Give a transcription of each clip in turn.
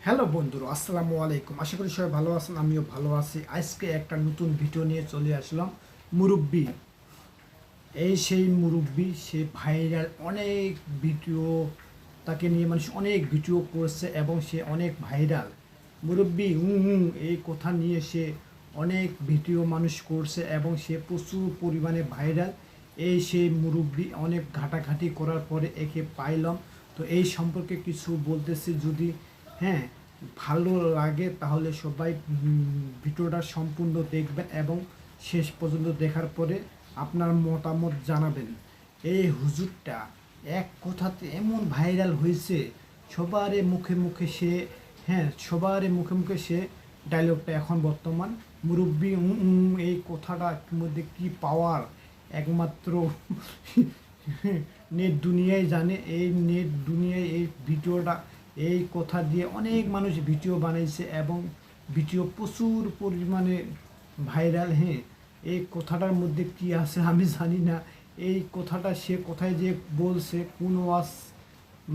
Hello বন্ধুরা, আসসালামু আলাইকুম। আশা করি সবাই ভালো আছেন, আমিও ভালো আছি। আজকে একটা নতুন ভিডিও নিয়ে চলে আসলাম। মুরব্বি, এই সেই মুরব্বি, সে ভাইরাল অনেক ভিডিও, তাকে নিয়ে মানুষ অনেক ভিডিও করছে এবং সে অনেক ভাইরাল। মুরব্বি এই কথা নিয়ে সে অনেক ভিডিও মানুষ করছে এবং সে প্রচুর পরিমাণে ভাইরাল। এই সেই মুরব্বি, অনেক ঘাটাঘাটি করার পরে একে পাইলাম। তো এই সম্পর্কে কিছু বলতেছি, যদি হ্যাঁ ভালো লাগে তাহলে সবাই ভিডিওটা সম্পূর্ণ দেখবেন এবং শেষ পর্যন্ত দেখার পরে আপনার মতামত জানাবেন। এই হুজুরটা এক কথাতে এমন ভাইরাল হয়েছে, সবারে মুখে মুখে সে, সবারে মুখে মুখে সে ডায়লগটা এখন বর্তমান। মুরব্বি এই কথাটার মধ্যে কি পাওয়ার একমাত্র নেট দুনিয়ায় জানে। এই নেট দুনিয়ায় এই ভিডিওটা, এই কথা দিয়ে অনেক মানুষ ভিডিও বানাইছে এবং ভিডিও প্রচুর পরিমাণে ভাইরাল। এই কথাটার মধ্যে কি আছে আমি জানি না। এই কথাটা সে কোথায় যে বলছে, কোন ওয়াজ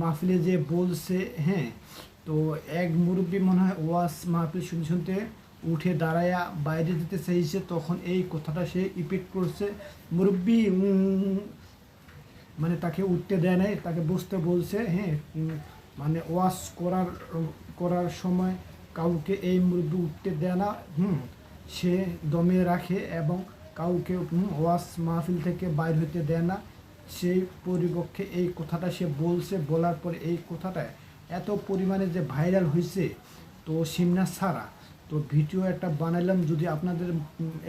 মাহফিলে যে বলছে। তো এক মুরব্বী মনে হয় ওয়াজ মাহফিল শুনতে শুনতে উঠে দাঁড়ায়া বাইরে যেতে চাইছে, তখন এই কথাটা সে ইফেক্ট করছে। মুরব্বী মানে তাকে উঠতে দেয় নাই, তাকে বসতে বলছে। মানে ওয়াশ করার সময় কাউকে এই মুরব্বী উঠতে দেয় না। সে দমে রাখে এবং কাউকে ওয়াশ মাহফিল থেকে বাইর হতে দেয় না। সেই পরিপক্ষে এই কথাটা সে বলছে, বলার পরে এই কথাটা এত পরিমাণে যে ভাইরাল হয়েছে, তো সিমনা ছাড়া। তো ভিডিও একটা বানালাম, যদি আপনাদের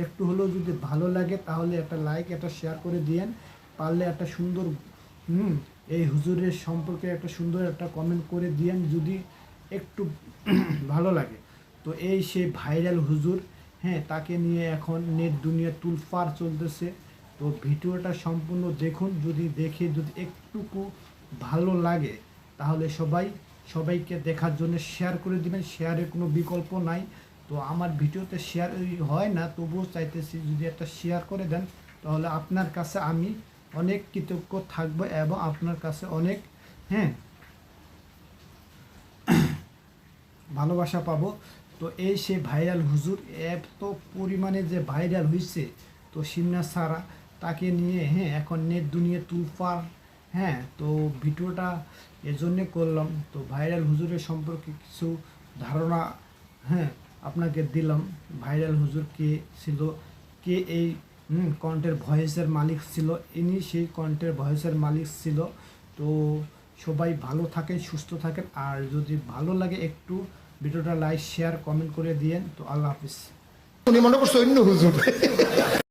একটু হলেও যদি ভালো লাগে তাহলে একটা লাইক, একটা শেয়ার করে দিয়েন। পারলে একটা সুন্দর এই হুজুরের সম্পর্কে একটা সুন্দর একটা কমেন্ট করে দিয়েন যদি একটু ভালো লাগে। তো এই সেই ভাইরাল হুজুর, তাকে নিয়ে এখন নেট দুনিয়া তুলফার চলতেছে। তো ভিডিওটা সম্পূর্ণ দেখুন, যদি দেখে যদি একটুকু ভালো লাগে তাহলে সবাইকে দেখার জন্য শেয়ার করে দিবেন। শেয়ারের কোনো বিকল্প নাই। তো আমার ভিডিওতে শেয়ার হয় না, তবুও চাইতেছি যদি একটা শেয়ার করে দেন তাহলে আপনার কাছে আমি অনেক কৃতজ্ঞ থাকবো এবং আপনার কাছে অনেক ভালোবাসা পাবো। তো এই সে ভাইরাল হুজুর এত পরিমাণে যে ভাইরাল হয়েছে, তো সিমনা সারা তাকে নিয়ে এখন নেট দুনিয়া তুলফার। তো ভিডিওটা এজন্যে করলাম। তো ভাইরাল হুজুরের সম্পর্কে কিছু ধারণা আপনাকে দিলাম। ভাইরাল হুজুর কে ছিল, কে এই কন্টের ভয়েসের মালিক ছিল, ইনি সেই কন্টের ভয়েসের মালিক ছিল। তো সবাই ভালো থাকেন, সুস্থ থাকেন। আর যদি ভালো লাগে একটু ভিডিওটা লাইক, শেয়ার, কমেন্ট করে দিয়েন। তো আল্লাহ হাফিজ। উনি মনে করছে অন্য হুজুর।